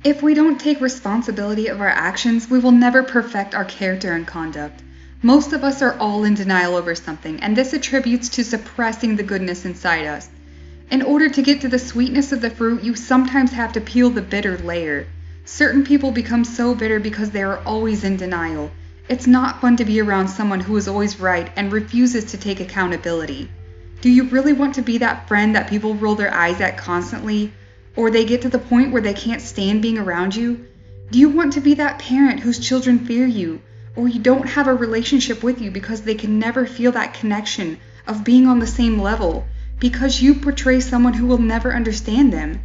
If we don't take responsibility of our actions, we will never perfect our character and conduct. Most of us are all in denial over something, and this attributes to suppressing the goodness inside us. In order to get to the sweetness of the fruit, you sometimes have to peel the bitter layer. Certain people become so bitter because they are always in denial. It's not fun to be around someone who is always right and refuses to take accountability. Do you really want to be that friend that people roll their eyes at constantly? Or they get to the point where they can't stand being around you? Do you want to be that parent whose children fear you, or you don't have a relationship with you because they can never feel that connection of being on the same level, because you portray someone who will never understand them?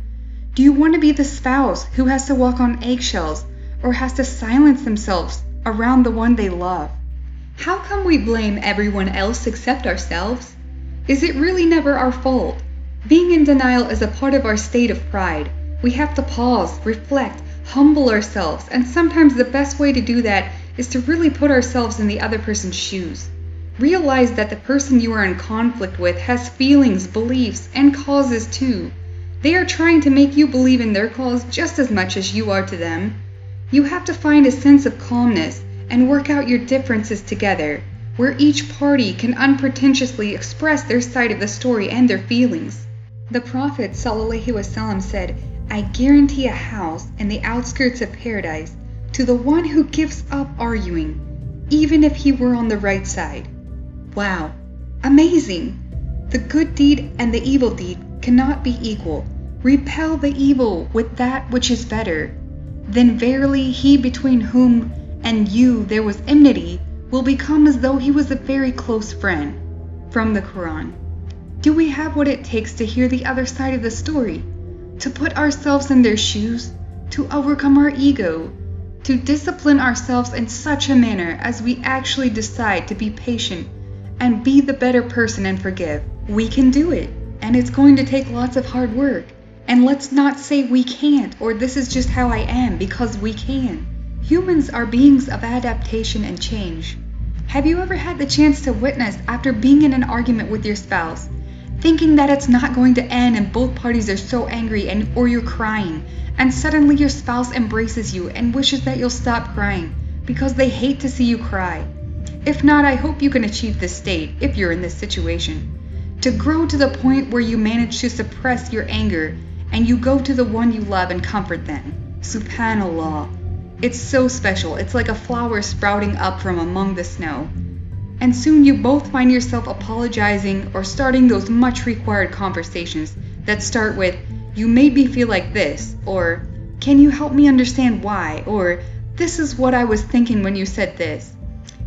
Do you want to be the spouse who has to walk on eggshells, or has to silence themselves around the one they love? How come we blame everyone else except ourselves? Is it really never our fault? Being in denial is a part of our state of pride. We have to pause, reflect, humble ourselves, and sometimes the best way to do that is to really put ourselves in the other person's shoes. Realize that the person you are in conflict with has feelings, beliefs, and causes too. They are trying to make you believe in their cause just as much as you are to them. You have to find a sense of calmness and work out your differences together, where each party can unpretentiously express their side of the story and their feelings. The Prophet ﷺ said, "I guarantee a house in the outskirts of paradise to the one who gives up arguing, even if he were on the right side." Wow, amazing! The good deed and the evil deed cannot be equal. Repel the evil with that which is better. Then verily he between whom and you there was enmity will become as though he was a very close friend. From the Quran. Do we have what it takes to hear the other side of the story? To put ourselves in their shoes? To overcome our ego? To discipline ourselves in such a manner as we actually decide to be patient and be the better person and forgive? We can do it, and it's going to take lots of hard work. And let's not say we can't, or this is just how I am, because we can. Humans are beings of adaptation and change. Have you ever had the chance to witness after being in an argument with your spouse, thinking that it's not going to end and both parties are so angry or you're crying, and suddenly your spouse embraces you and wishes that you'll stop crying because they hate to see you cry? If not, I hope you can achieve this state if you're in this situation. To grow to the point where you manage to suppress your anger and you go to the one you love and comfort them. Subhanallah. It's so special. It's like a flower sprouting up from among the snow. And soon you both find yourself apologizing or starting those much required conversations that start with, "You made me feel like this," or "Can you help me understand why?" or "This is what I was thinking when you said this."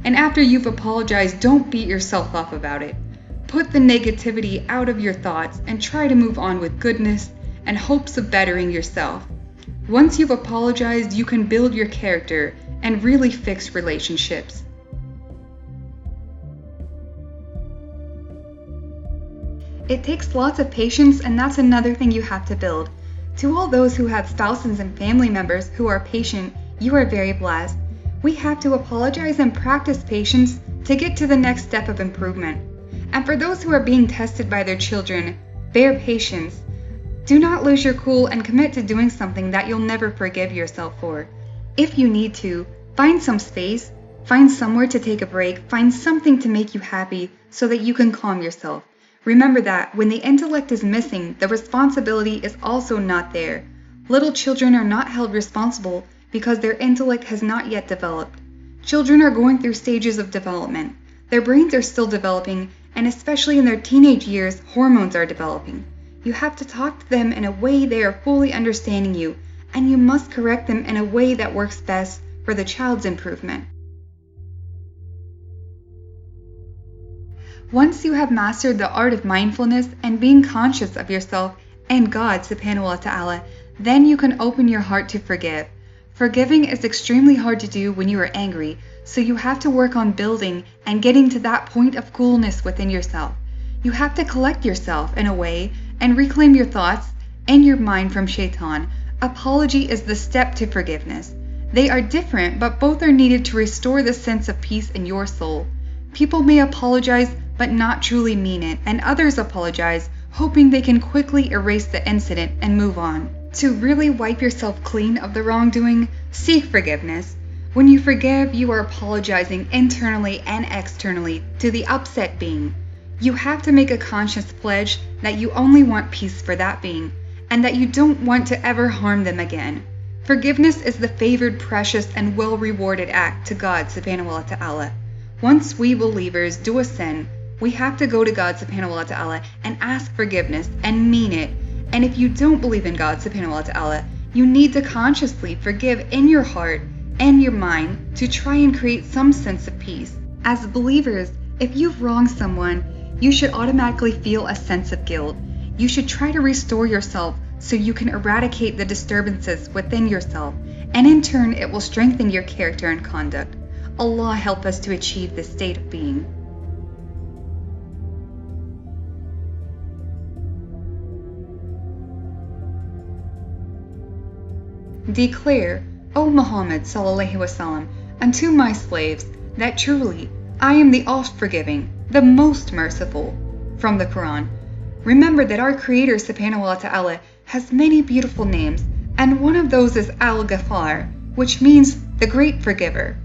And after you've apologized, don't beat yourself up about it. Put the negativity out of your thoughts and try to move on with goodness and hopes of bettering yourself. Once you've apologized, you can build your character and really fix relationships. It takes lots of patience, and that's another thing you have to build. To all those who have spouses and family members who are patient, you are very blessed. We have to apologize and practice patience to get to the next step of improvement. And for those who are being tested by their children, bear patience. Do not lose your cool and commit to doing something that you'll never forgive yourself for. If you need to, find some space, find somewhere to take a break, find something to make you happy so that you can calm yourself. Remember that when the intellect is missing, the responsibility is also not there. Little children are not held responsible because their intellect has not yet developed. Children are going through stages of development. Their brains are still developing, and especially in their teenage years, hormones are developing. You have to talk to them in a way they are fully understanding you, and you must correct them in a way that works best for the child's improvement. Once you have mastered the art of mindfulness and being conscious of yourself and God subhanahu wa ta'ala, then you can open your heart to forgive. Forgiving is extremely hard to do when you are angry, so you have to work on building and getting to that point of coolness within yourself. You have to collect yourself in a way and reclaim your thoughts and your mind from shaitan. Apology is the step to forgiveness. They are different, but both are needed to restore the sense of peace in your soul. People may apologize but not truly mean it, and others apologize hoping they can quickly erase the incident and move on. To really wipe yourself clean of the wrongdoing, seek forgiveness. When you forgive, you are apologizing internally and externally to the upset being. You have to make a conscious pledge that you only want peace for that being, and that you don't want to ever harm them again. Forgiveness is the favored, precious, and well-rewarded act to God subhanahu wa ta'ala. Once we believers do a sin, we have to go to God subhanahu wa ta'ala and ask forgiveness and mean it. And if you don't believe in God subhanahu wa ta'ala, you need to consciously forgive in your heart and your mind to try and create some sense of peace. As believers, if you've wronged someone, you should automatically feel a sense of guilt. You should try to restore yourself so you can eradicate the disturbances within yourself, and in turn it will strengthen your character and conduct. Allah help us to achieve this state of being. Declare, O Muhammad sallallahu alaihi wasallam, unto my slaves that truly I am the oft-forgiving, the most merciful. From the Quran. Remember that our Creator subhanahu wa ta'ala has many beautiful names, and one of those is Al-Ghafar, which means the great forgiver.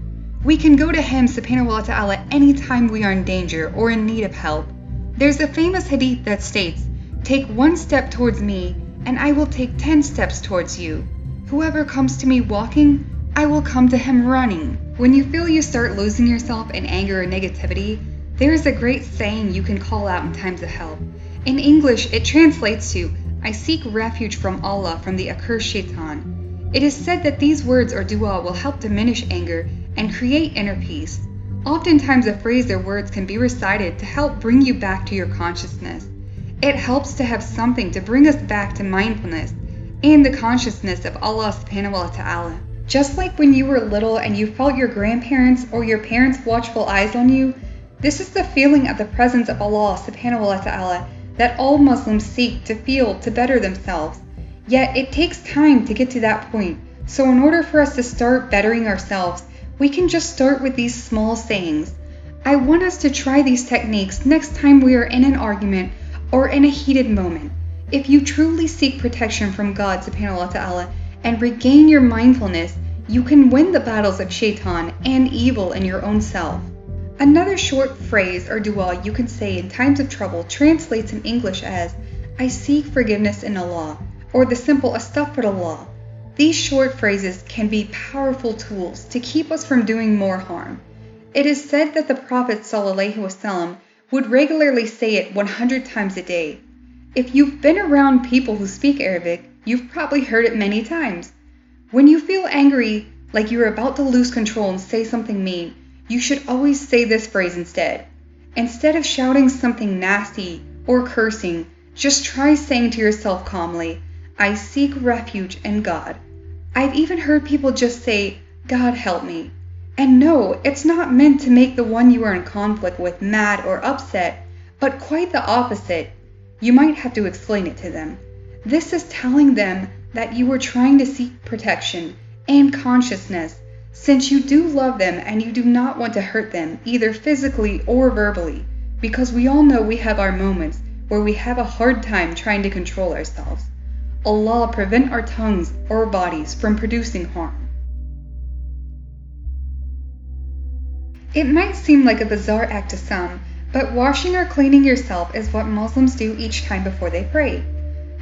We can go to Him subhanahu wa ta'ala anytime we are in danger or in need of help. There's a famous hadith that states, "Take one step towards me, and I will take 10 steps towards you. Whoever comes to me walking, I will come to him running." When you feel you start losing yourself in anger or negativity, there is a great saying you can call out in times of help. In English, it translates to, "I seek refuge from Allah from the accursed shaitan." It is said that these words or dua will help diminish anger and create inner peace. Oftentimes a phrase or words can be recited to help bring you back to your consciousness. It helps to have something to bring us back to mindfulness and the consciousness of Allah subhanahu wa ta'ala. Just like when you were little and you felt your grandparents or your parents' watchful eyes on you, this is the feeling of the presence of Allah subhanahu wa ta'ala that all Muslims seek to feel to better themselves. Yet it takes time to get to that point, so in order for us to start bettering ourselves, we can just start with these small sayings. I want us to try these techniques next time we are in an argument or in a heated moment. If you truly seek protection from God subhanahu wa ta'ala and regain your mindfulness, you can win the battles of shaitan and evil in your own self. Another short phrase or dua you can say in times of trouble translates in English as, "I seek forgiveness in Allah," or the simple Astaghfirullah. These short phrases can be powerful tools to keep us from doing more harm. It is said that the Prophet ﷺ would regularly say it 100 times a day. If you've been around people who speak Arabic, you've probably heard it many times. When you feel angry, like you're about to lose control and say something mean, you should always say this phrase instead. Instead of shouting something nasty or cursing, just try saying to yourself calmly, "I seek refuge in God." I've even heard people just say, "God help me." And no, it's not meant to make the one you are in conflict with mad or upset, but quite the opposite. You might have to explain it to them. This is telling them that you are trying to seek protection and consciousness, since you do love them and you do not want to hurt them, either physically or verbally, because we all know we have our moments where we have a hard time trying to control ourselves. Allah prevent our tongues or bodies from producing harm. It might seem like a bizarre act to some, but washing or cleaning yourself is what Muslims do each time before they pray.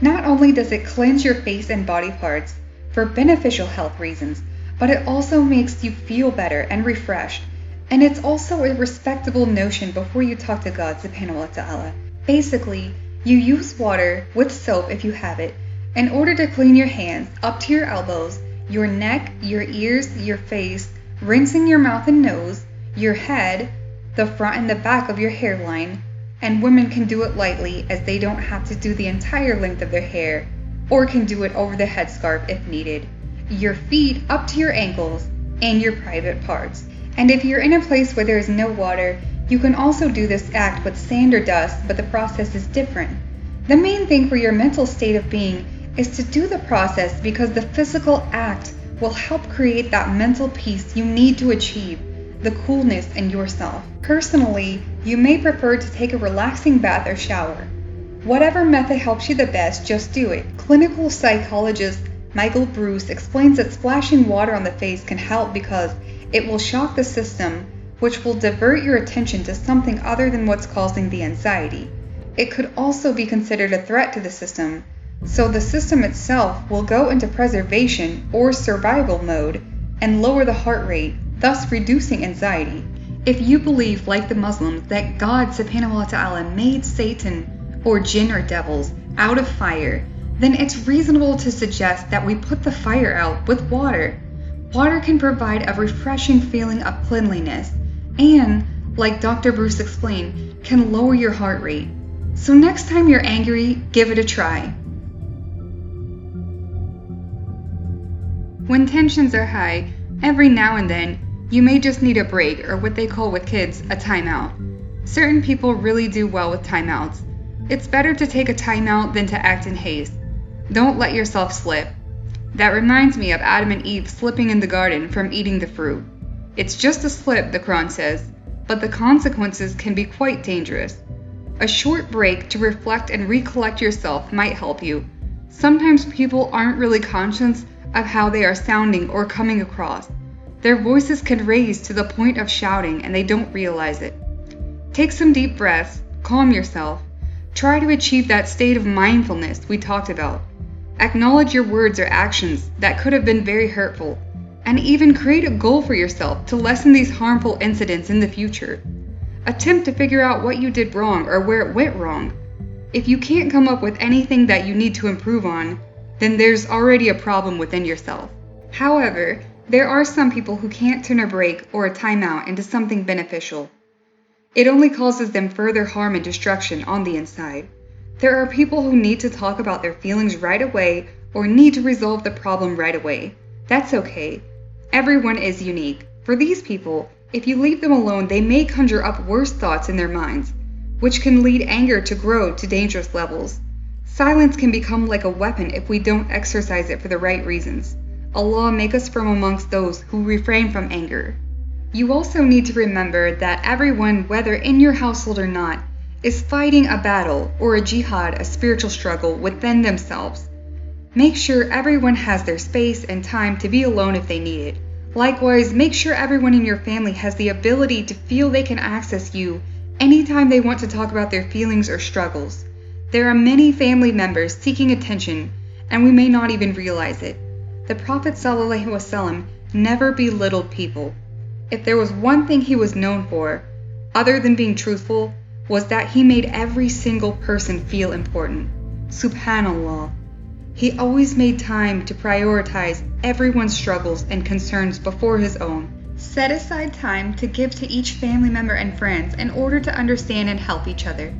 Not only does it cleanse your face and body parts for beneficial health reasons, but it also makes you feel better and refreshed. And it's also a respectable notion before you talk to God subhanahu wa ta'ala. Basically, you use water with soap if you have it in order to clean your hands up to your elbows, your neck, your ears, your face, rinsing your mouth and nose, your head, the front and the back of your hairline, and women can do it lightly as they don't have to do the entire length of their hair, or can do it over the headscarf if needed, your feet up to your ankles, and your private parts. And if you're in a place where there is no water, you can also do this act with sand or dust, but the process is different. The main thing for your mental state of being is to do the process because the physical act will help create that mental peace you need to achieve the coolness in yourself. Personally, you may prefer to take a relaxing bath or shower. Whatever method helps you the best, just do it. Clinical psychologist Michael Bruce explains that splashing water on the face can help because it will shock the system, which will divert your attention to something other than what's causing the anxiety. It could also be considered a threat to the system, so the system itself will go into preservation or survival mode and lower the heart rate, thus reducing anxiety. If you believe, like the Muslims, that God subhanahu wa ta'ala made Satan or jinn or devils out of fire, then it's reasonable to suggest that we put the fire out with water. Water can provide a refreshing feeling of cleanliness and, like Dr. Bruce explained, can lower your heart rate. So next time you're angry, give it a try. When tensions are high, every now and then, you may just need a break, or what they call with kids, a timeout. Certain people really do well with timeouts. It's better to take a timeout than to act in haste. Don't let yourself slip. That reminds me of Adam and Eve slipping in the garden from eating the fruit. It's just a slip, the Quran says, but the consequences can be quite dangerous. A short break to reflect and recollect yourself might help you. Sometimes people aren't really conscious of how they are sounding or coming across. Their voices can raise to the point of shouting and they don't realize it. Take some deep breaths, calm yourself. Try to achieve that state of mindfulness we talked about. Acknowledge your words or actions that could have been very hurtful, and even create a goal for yourself to lessen these harmful incidents in the future. Attempt to figure out what you did wrong or where it went wrong. If you can't come up with anything that you need to improve on, then there's already a problem within yourself. However, there are some people who can't turn a break or a timeout into something beneficial. It only causes them further harm and destruction on the inside. There are people who need to talk about their feelings right away or need to resolve the problem right away. That's okay. Everyone is unique. For these people, if you leave them alone, they may conjure up worse thoughts in their minds, which can lead anger to grow to dangerous levels. Silence can become like a weapon if we don't exercise it for the right reasons. Allah make us from amongst those who refrain from anger. You also need to remember that everyone, whether in your household or not, is fighting a battle or a jihad, a spiritual struggle within themselves. Make sure everyone has their space and time to be alone if they need it. Likewise, make sure everyone in your family has the ability to feel they can access you anytime they want to talk about their feelings or struggles. There are many family members seeking attention, and we may not even realize it. The Prophet ﷺ never belittled people. If there was one thing he was known for, other than being truthful, was that he made every single person feel important. Subhanallah. He always made time to prioritize everyone's struggles and concerns before his own. Set aside time to give to each family member and friends in order to understand and help each other.